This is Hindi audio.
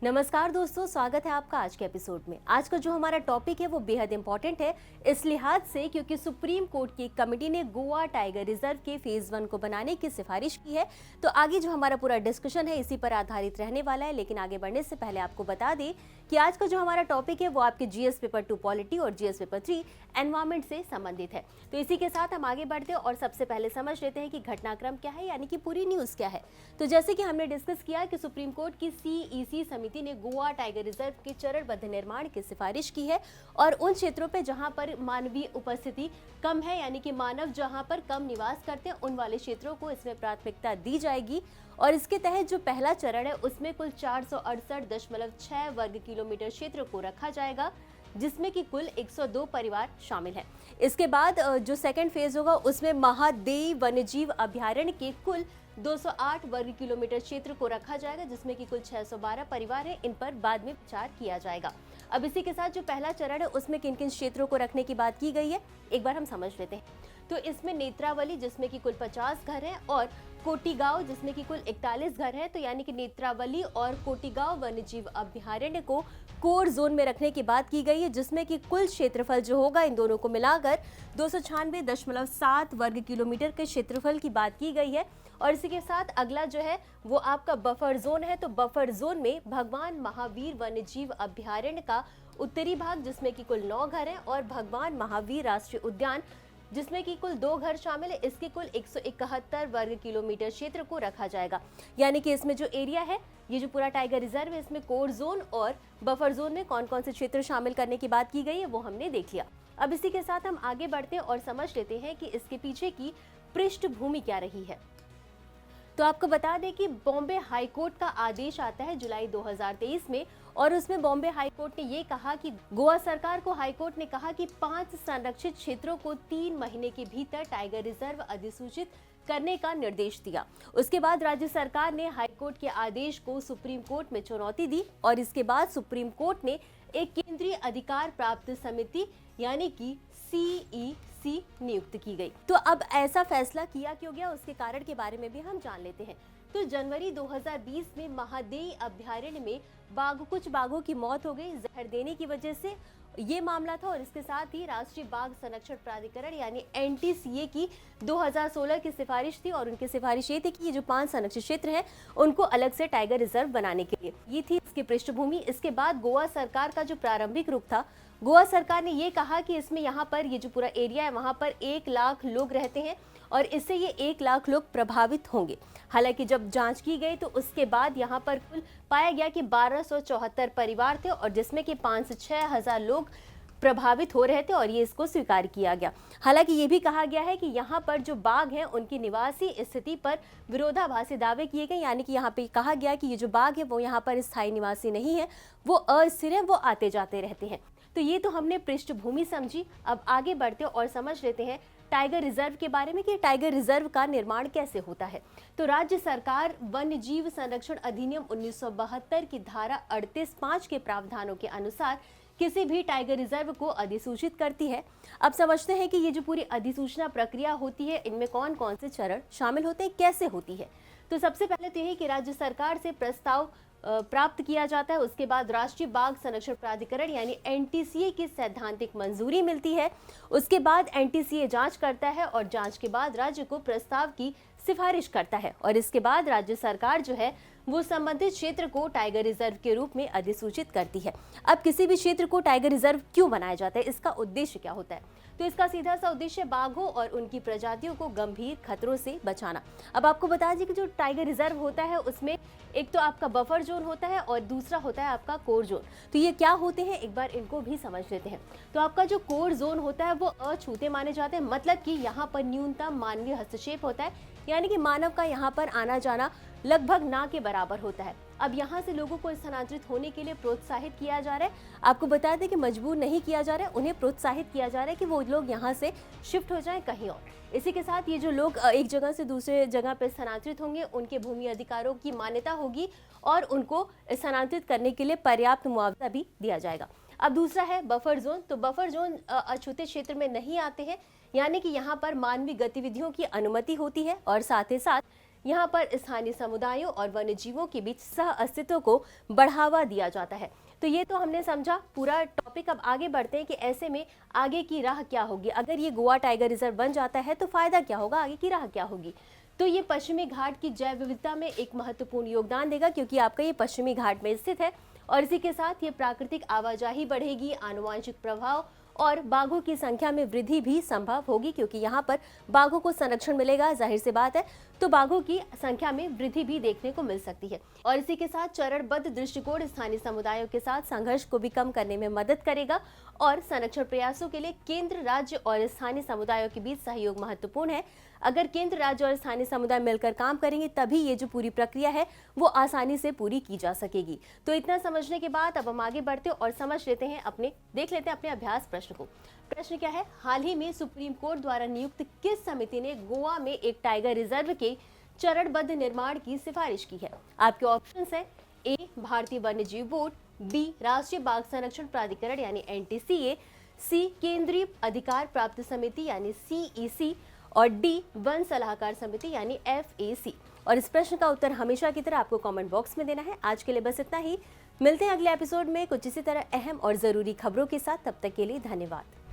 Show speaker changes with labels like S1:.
S1: नमस्कार दोस्तों, स्वागत है आपका आज के एपिसोड में। आज का जो हमारा टॉपिक है वो बेहद इंपॉर्टेंट है इस लिहाज से क्योंकि सुप्रीम कोर्ट की कमेटी ने गोवा टाइगर रिजर्व के फेज 1 को बनाने की सिफारिश की है। तो आगे जो हमारा पूरा डिस्कशन है इसी पर आधारित रहने वाला है। लेकिन आगे बढ़ने से पहले आपको बता दें कि आज का जो हमारा टॉपिक है वो आपके जीएस पेपर 2 पॉलिटी और जीएस पेपर 3 एनवायरमेंट से संबंधित है। तो इसी के साथ हम आगे बढ़ते हैं और सबसे पहले समझ लेते हैं कि घटनाक्रम क्या है, यानी कि पूरी न्यूज क्या है। तो जैसे कि हमने डिस्कस किया कि सुप्रीम कोर्ट की सीईसी समिति ने गोवा टाइगर रिजर्व के चरणबद्ध निर्माण की सिफारिश की है और उन क्षेत्रों पे जहां पर मानवीय उपस्थिति कम है, यानी कि मानव जहां पर कम निवास करते हैं, उन वाले क्षेत्रों को इसमें प्राथमिकता दी जाएगी। और इसके तहत जो पहला चरण है उसमें कुल 468.6 वर्ग किलोमीटर क्षेत्र को रखा जाएगा, जिसमें कि कुल 102 परिवार शामिल हैं। इसके बाद जो सेकंड फेज होगा उसमें महादेई वन्यजीव अभयारण्य के कुल 208 वर्ग किलोमीटर क्षेत्र को रखा जाएगा, जिसमें कि कुल 612 परिवार हैं। इन पर बाद में विचार किया जाएगा। अब इसी के साथ जो पहला चरण है उसमें किन किन क्षेत्रों को रखने की बात की गई है एक बार हम समझ लेते हैं। तो इसमें नेत्रावली जिसमें कि कुल 50 घर हैं और कोटीगांव जिसमें कि कुल 41 घर हैं। तो यानी कि नेत्रावली और कोटीगांव वन्यजीव अभयारण्य को कोर जोन में रखने की बात की गई है, जिसमें कि कुल क्षेत्रफल जो होगा इन दोनों को मिलाकर 296.7 वर्ग किलोमीटर के क्षेत्रफल की बात की गई है। और इसी के साथ अगला जो है वो आपका बफर जोन है। तो बफर जोन में भगवान महावीर वन्यजीव अभयारण्य का उत्तरी भाग जिसमें कि कुल 9 घर हैं और भगवान महावीर राष्ट्रीय उद्यान जिसमें कि कुल 2 घर शामिल है, इसके कुल 171 वर्ग किलोमीटर क्षेत्र को रखा जाएगा। यानी कि इसमें जो एरिया है, ये जो पूरा टाइगर रिजर्व है, इसमें कोर जोन और बफर जोन में कौन कौन से क्षेत्र शामिल करने की बात की गई है वो हमने देख लिया। अब इसी के साथ हम आगे बढ़ते हैं और समझ लेते हैं कि इसके पीछे की पृष्ठभूमि क्या रही है। तो आपको बता दें कि बॉम्बे हाई कोर्ट का आदेश आता है जुलाई 2023 में और उसमें बॉम्बे हाई कोर्ट ने ये कहा कि गोवा सरकार को हाई कोर्ट ने कहा कि 5 संरक्षित क्षेत्रों को 3 महीने के भीतर टाइगर रिजर्व अधिसूचित करने का निर्देश दिया। उसके बाद राज्य सरकार ने हाई कोर्ट के आदेश को सुप्रीम कोर्ट में चुनौती दी और इसके बाद सुप्रीम कोर्ट ने एक केंद्रीय अधिकार प्राप्त समिति यानी कि सीईसी नियुक्त की गई। तो अब ऐसा फैसला किया क्यों गया उसके कारण के बारे में भी हम जान लेते हैं। तो जनवरी 2020 में महादेई अभयारण्य में कुछ बाघों की मौत हो गई जहर देने की वजह से, ये मामला था। और इसके साथ ही राष्ट्रीय बाघ संरक्षण प्राधिकरण यानी एनटीसीए की 2016 की सिफारिश थी और उनकी सिफारिश ये थी कि ये जो 5 संरक्षित क्षेत्र हैं उनको अलग से टाइगर रिजर्व बनाने के लिए, ये थी इसकी पृष्ठभूमि। इसके बाद गोवा सरकार का जो प्रारंभिक रुख था, गोवा सरकार ने ये कहा कि इसमें यहाँ पर ये जो पूरा एरिया है वहाँ पर 1 लाख लोग रहते हैं और इससे ये 1 लाख लोग प्रभावित होंगे। हालांकि जब जांच की गई तो उसके बाद यहाँ पर कुल पाया गया कि 1274 परिवार थे और जिसमें कि 5 से 6 हजार लोग प्रभावित हो रहे थे और ये इसको स्वीकार किया गया। हालांकि ये भी कहा गया है कि यहाँ पर जो बाघ हैं उनकी निवासी स्थिति पर विरोधाभासी दावे किए गए, यानी कि यहाँ पे कहा गया कि ये जो बाघ है वो यहाँ पर स्थायी निवासी नहीं है, वो अस्थिर है, वो आते जाते रहते हैं। तो ये तो हमने पृष्ठभूमि समझी। अब आगे बढ़ते और समझ लेते हैं टाइगर रिजर्व के बारे में कि टाइगर रिजर्व का निर्माण कैसे होता है। तो राज्य सरकार वन्य जीव संरक्षण अधिनियम 1972 की धारा 38(5) के प्रावधानों के अनुसार किसी भी टाइगर रिजर्व को अधिसूचित करती है। अब समझते हैं कि ये जो पूरी अधिसूचना प्रक्रिया होती है इनमें कौन कौन से चरण शामिल होते हैं, कैसे होती है। तो सबसे पहले तो यही कि राज्य सरकार से प्रस्ताव प्राप्त किया जाता है। उसके बाद राष्ट्रीय बाघ संरक्षण प्राधिकरण यानी एनटीसीए की सैद्धांतिक मंजूरी मिलती है। उसके बाद एनटीसीए जांच करता है और जांच के बाद राज्य को प्रस्ताव की सिफारिश करता है और इसके बाद राज्य सरकार जो है वो संबंधित क्षेत्र को टाइगर रिजर्व के रूप में अधिसूचित करती है। अब किसी भी क्षेत्र को टाइगर रिजर्व क्यों बनाया जाता है, इसका उद्देश्य क्या होता है? तो इसका सीधा सा उद्देश्य बाघों और उनकी प्रजातियों को गंभीर खतरों से बचाना। अब आपको बता दें कि जो टाइगर रिजर्व होता है उसमें एक तो आपका बफर जोन होता है और दूसरा होता है आपका कोर जोन। तो ये क्या होते हैं एक बार इनको भी समझ लेते हैं। तो आपका जो कोर जोन होता है वो अछूते माने जाते हैं, मतलब कि यहाँ पर न्यूनतम मानवीय हस्तक्षेप होता है, यानी कि मानव का यहाँ पर आना जाना लगभग ना के बराबर होता है। अब यहाँ से लोगों को स्थानांतरित होने के लिए प्रोत्साहित किया जा रहा है। आपको बता दें कि मजबूर नहीं किया जा रहा है, उन्हें प्रोत्साहित किया जा रहा है कि वो लोग यहाँ से शिफ्ट हो जाएं कहीं और। इसी के साथ ये जो लोग एक जगह से दूसरे जगह पर स्थानांतरित होंगे उनके भूमि अधिकारों की मान्यता होगी और उनको स्थानांतरित करने के लिए पर्याप्त मुआवजा भी दिया जाएगा। अब दूसरा है बफर जोन। तो बफर जोन अछूते क्षेत्र में नहीं आते हैं, यानी कि यहाँ पर मानवीय गतिविधियों की अनुमति होती है और साथ ही साथ यहाँ पर स्थानीय समुदायों और वन्य जीवों के बीच सह अस्तित्व को बढ़ावा दिया जाता है। तो ये तो हमने समझा पूरा टॉपिक। अब आगे बढ़ते हैं कि ऐसे में आगे की राह क्या होगी। अगर ये गोवा टाइगर रिजर्व बन जाता है तो फायदा क्या होगा, आगे की राह क्या होगी। तो ये पश्चिमी घाट की जैव विविधता में एक महत्वपूर्ण योगदान देगा, क्योंकि आपका ये पश्चिमी घाट में स्थित है। और इसी के साथ ये प्राकृतिक आवाजाही बढ़ेगी, आनुवांशिक प्रभाव और बाघों की संख्या में वृद्धि भी संभव होगी, क्योंकि यहाँ पर बाघों को संरक्षण मिलेगा। जाहिर सी बात है, तो बाघों की संख्या में वृद्धि भी देखने को मिल सकती है। और इसी के साथ चरणबद्ध दृष्टिकोण स्थानीय समुदायों के साथ संघर्ष को भी कम करने में मदद करेगा। और संरक्षण प्रयासों के लिए केंद्र, राज्य और स्थानीय समुदायों के बीच सहयोग महत्वपूर्ण है। अगर केंद्र, राज्य और स्थानीय समुदाय मिलकर काम करेंगे तभी ये जो पूरी प्रक्रिया है वो आसानी से पूरी की जा सकेगी। तो इतना समझने के बाद अब हम आगे बढ़ते और समझ लेते हैं देख लेते हैं अपने अभ्यास प्रश्न को। प्रश्न क्या है, हाल ही में सुप्रीम कोर्ट द्वारा नियुक्त किस समिति ने गोवा में एक टाइगर रिजर्व के चरणबद्ध निर्माण की सिफारिश की है। आपके ऑप्शंस है ए भारतीय वन्यजीव बोर्ड, बी राष्ट्रीय बाघ संरक्षण प्राधिकरण यानी NTCA, सी केंद्रीय अधिकार प्राप्त समिति यानी CEC और डी वन सलाहकार समिति यानी FAC। और इस प्रश्न का उत्तर हमेशा की तरह आपको कमेंट बॉक्स में देना है। आज के लिए बस इतना ही। मिलते हैं अगले एपिसोड में कुछ इसी तरह अहम और जरूरी खबरों के साथ। तब तक के लिए धन्यवाद।